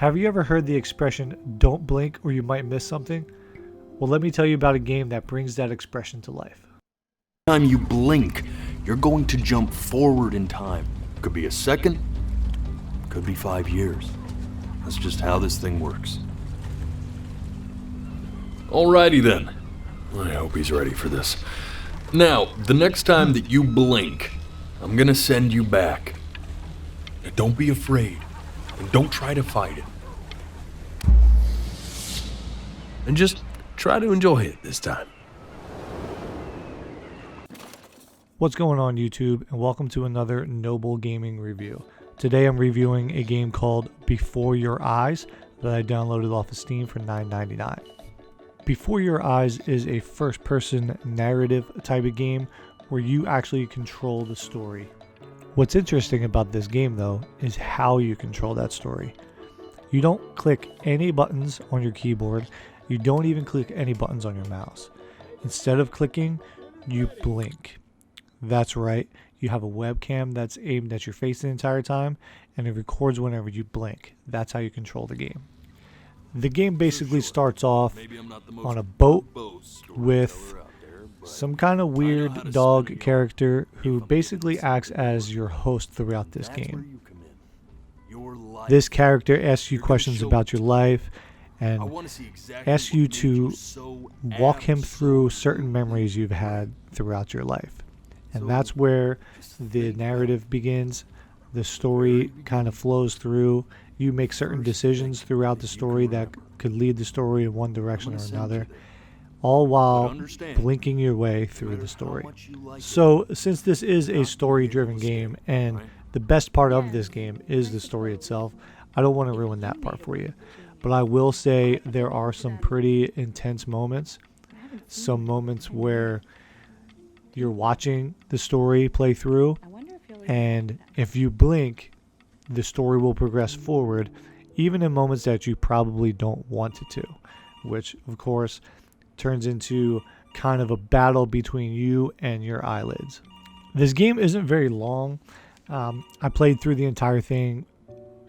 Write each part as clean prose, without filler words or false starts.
Have you ever heard the expression, don't blink or you might miss something? Well, let me tell you about a game that brings that expression to life. Time you blink, you're going to jump forward in time. Could be a second, could be 5 years. That's just how this thing works. Alrighty then. I hope he's ready for this. Now, the next time that you blink, I'm gonna send you back. Now, don't be afraid, and don't try to fight it. And just try to enjoy it this time. What's going on YouTube, and welcome to another Noble Gaming review. Today I'm reviewing a game called Before Your Eyes that I downloaded off of Steam for $9.99. Before Your Eyes is a first-person narrative type of game where you actually control the story. What's interesting about this game though is how you control that story. You don't click any buttons on your keyboard. You don't even click any buttons on your mouse. Instead of clicking, you blink. That's right, you have a webcam that's aimed at your face the entire time, and it records whenever you blink. That's how you control the game. The game basically starts off on a boat with some kind of weird dog character who basically acts as your host throughout this game. This character asks you questions about your life and asks you to walk him through certain memories you've had throughout your life. And that's where the narrative begins. The story kind of flows through. You make certain decisions throughout the story that could lead the story in one direction or another, all while blinking your way through the story. So since this is a story-driven game, and the best part of this game is the story itself, I don't want to ruin that part for you. But I will say there are some pretty intense moments. Some moments where you're watching the story play through, and if you blink, the story will progress forward, even in moments that you probably don't want it to, which of course turns into kind of a battle between you and your eyelids. This game isn't very long. I played through the entire thing,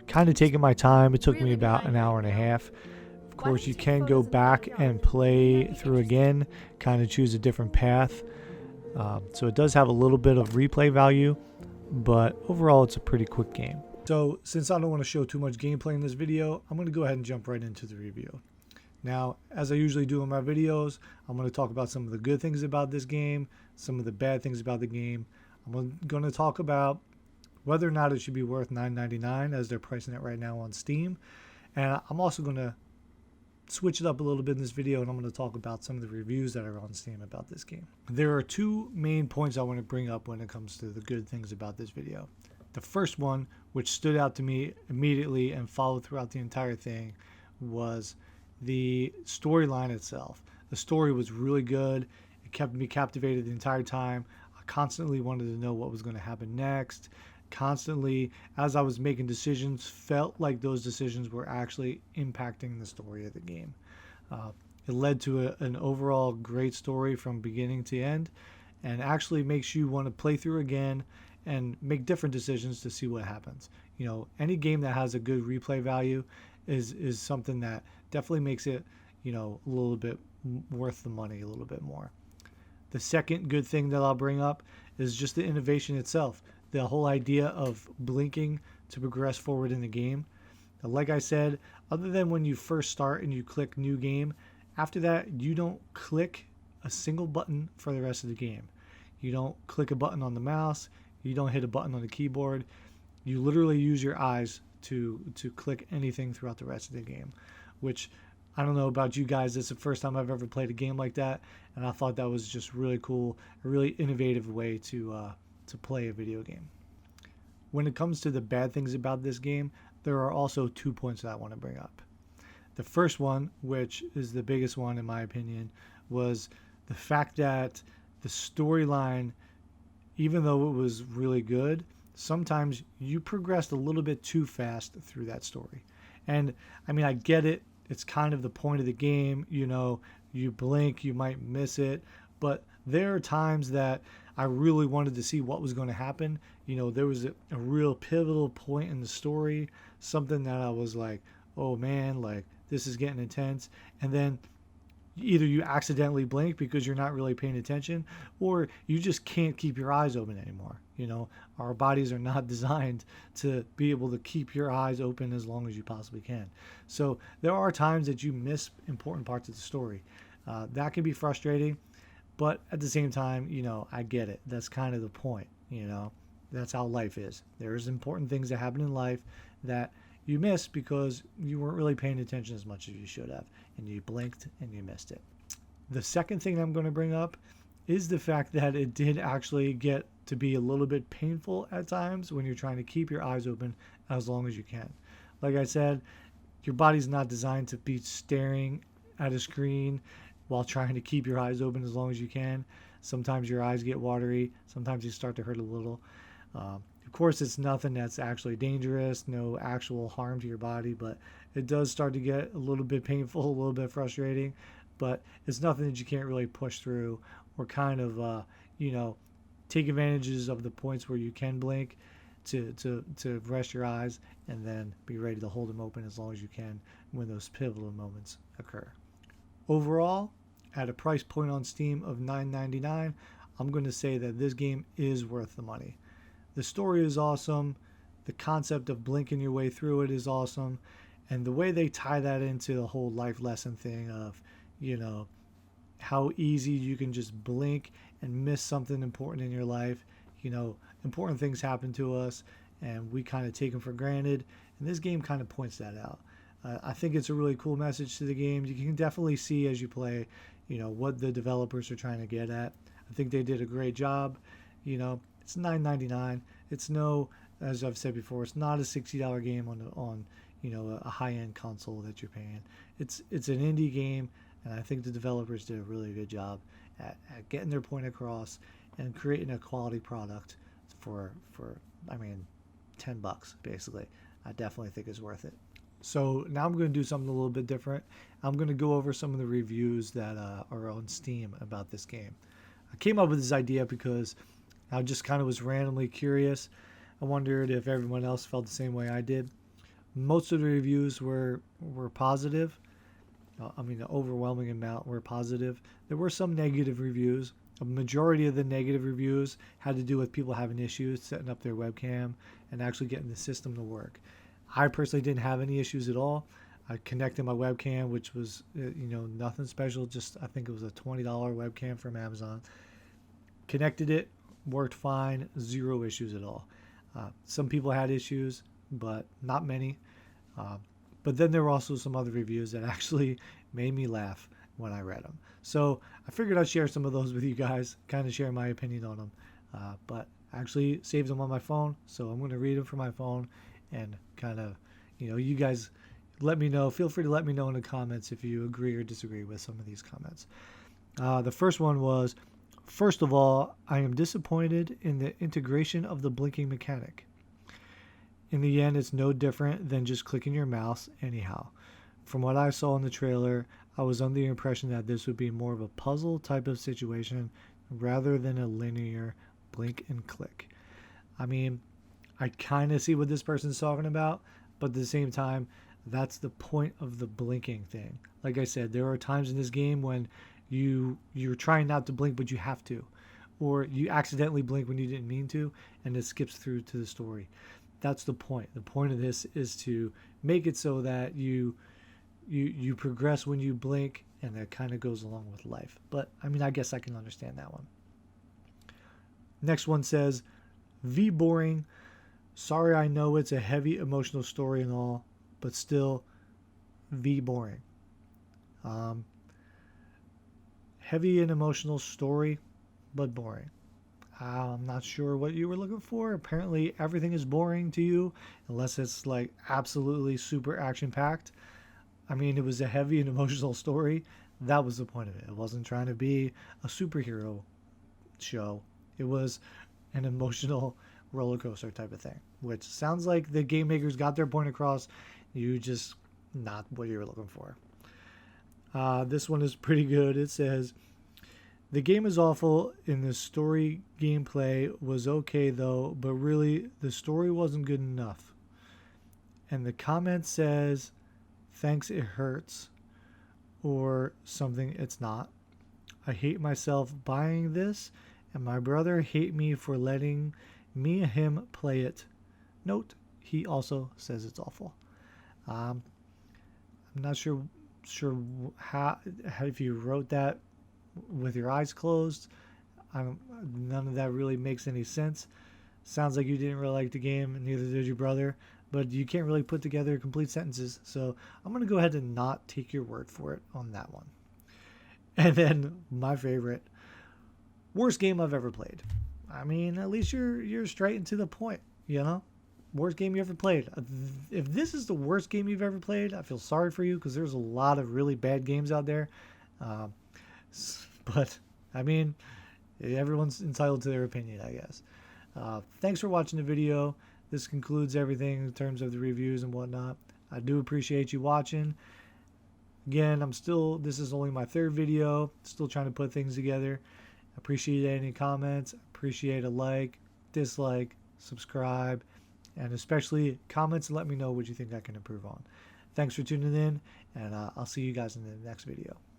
kind of taking my time. It took me about an hour and a half. Of course, you can go back and play through again, kind of choose a different path. So it does have a little bit of replay value, but overall it's a pretty quick game. So since I don't want to show too much gameplay in this video, I'm going to go ahead and jump right into the review. Now, as I usually do in my videos, I'm going to talk about some of the good things about this game, some of the bad things about the game. I'm going to talk about whether or not it should be worth $9.99 as they're pricing it right now on Steam. And I'm also going to switch it up a little bit in this video, and I'm going to talk about some of the reviews that are on Steam about this game. There are two main points I want to bring up when it comes to the good things about this video. The first one, which stood out to me immediately and followed throughout the entire thing, was the storyline itself. The story was really good. It kept me captivated the entire time. I constantly wanted to know what was going to happen next. Constantly, as I was making decisions, felt like those decisions were actually impacting the story of the game. It led to an overall great story from beginning to end, and actually makes you want to play through again and make different decisions to see what happens. You know, any game that has a good replay value is something that definitely makes it, you know, a little bit worth the money a little bit more. The second good thing that I'll bring up is just the innovation itself. The whole idea of blinking to progress forward in the game. Like I said, other than when you first start and you click new game, after that you don't click a single button for the rest of the game. You don't click a button on the mouse. You don't hit a button on the keyboard. You literally use your eyes to click anything throughout the rest of the game, which I don't know about you guys. It's the first time I've ever played a game like that, and I thought that was just really cool, a really innovative way to play a video game. When it comes to the bad things about this game, there are also 2 points that I want to bring up. The first one, which is the biggest one in my opinion, was the fact that the storyline, even though it was really good, sometimes you progressed a little bit too fast through that story. And I mean, I get it. It's kind of the point of the game. You know, you blink, you might miss it. But there are times that I really wanted to see what was going to happen. You know, there was a real pivotal point in the story, something that I was like, oh man, like this is getting intense. And then either you accidentally blink because you're not really paying attention, or you just can't keep your eyes open anymore. You know, our bodies are not designed to be able to keep your eyes open as long as you possibly can. So there are times that you miss important parts of the story. That can be frustrating, but at the same time, you know, I get it. That's kind of the point. You know, that's how life is. There's important things that happen in life that you missed because you weren't really paying attention as much as you should have, and you blinked and you missed it. The second thing I'm going to bring up is the fact that it did actually get to be a little bit painful at times when you're trying to keep your eyes open as long as you can. Like I said, your body's not designed to be staring at a screen while trying to keep your eyes open as long as you can. Sometimes your eyes get watery, sometimes you start to hurt a little. Of course, it's nothing that's actually dangerous, no actual harm to your body, but it does start to get a little bit painful, a little bit frustrating, but it's nothing that you can't really push through or kind of, you know, take advantages of the points where you can blink to rest your eyes and then be ready to hold them open as long as you can when those pivotal moments occur. Overall, at a price point on Steam of $9.99, I'm going to say that this game is worth the money. The story is awesome. The concept of blinking your way through it is awesome. And the way they tie that into the whole life lesson thing of, you know, how easy you can just blink and miss something important in your life. You know, important things happen to us and we kind of take them for granted. And this game kind of points that out. I think it's a really cool message to the game. You can definitely see as you play, you know, what the developers are trying to get at. I think they did a great job. You know, it's $9.99. It's no, as I've said before, it's not a $60 game on you know, a high-end console that you're paying. It's an indie game, and I think the developers did a really good job at getting their point across and creating a quality product for I mean, $10 basically. I definitely think it's worth it. So now I'm going to do something a little bit different. I'm going to go over some of the reviews that are on Steam about this game. I came up with this idea because I just kind of was randomly curious. I wondered if everyone else felt the same way I did. Most of the reviews were positive. I mean, the overwhelming amount were positive. There were some negative reviews. A majority of the negative reviews had to do with people having issues setting up their webcam and actually getting the system to work. I personally didn't have any issues at all. I connected my webcam, which was, you know, nothing special. Just, I think it was a $20 webcam from Amazon. Connected it, worked fine, zero issues at all. Some people had issues, but not many. But then there were also some other reviews that actually made me laugh when I read them. So I figured I'd share some of those with you guys, kind of share my opinion on them. But I actually saved them on my phone, so I'm going to read them from my phone and kind of, you know, you guys let me know. Feel free to let me know in the comments if you agree or disagree with some of these comments. The first one was, first of all, I am disappointed in the integration of the blinking mechanic. In the end, it's no different than just clicking your mouse anyhow. From what I saw in the trailer, I was under the impression that this would be more of a puzzle type of situation rather than a linear blink and click. I mean, I kind of see what this person's talking about, but at the same time, that's the point of the blinking thing. Like I said, there are times in this game when you're trying not to blink, but you have to, or you accidentally blink when you didn't mean to, and it skips through to the story. That's the point. The point of this is to make it so that you progress when you blink, and that kind of goes along with life. But I mean, I guess I can understand that one. Next one says, V boring. Sorry, I know it's a heavy emotional story and all, but still, V boring. Heavy and emotional story, but boring. I'm not sure what you were looking for. Apparently, everything is boring to you, unless it's like absolutely super action-packed. I mean, it was a heavy and emotional story. That was the point of it. It wasn't trying to be a superhero show. It was an emotional roller coaster type of thing, which sounds like the game makers got their point across. You just not what you were looking for. This one is pretty good. It says, the game is awful and the story gameplay was okay though, but really the story wasn't good enough. And the comment says, thinks it hurts or something it's not. I hate myself buying this, and my brother hate me for letting me and him play it. Note, he also says it's awful. I'm not sure how if you wrote that with your eyes closed. None of that really makes any sense. Sounds like you didn't really like the game, and neither did your brother, but you can't really put together complete sentences. So I'm going to go ahead and not take your word for it on that one. And then my favorite, worst game I've ever played. I mean, at least you're straight and to the point, you know? Worst game you ever played. If this is the worst game you've ever played, I feel sorry for you, because there's a lot of really bad games out there. But, I mean, everyone's entitled to their opinion, I guess. Thanks for watching the video. This concludes everything in terms of the reviews and whatnot. I do appreciate you watching. Again, this is only my third video. Still trying to put things together. Appreciate any comments. Appreciate a like, dislike, subscribe, and especially comments and let me know what you think I can improve on. Thanks for tuning in, and I'll see you guys in the next video.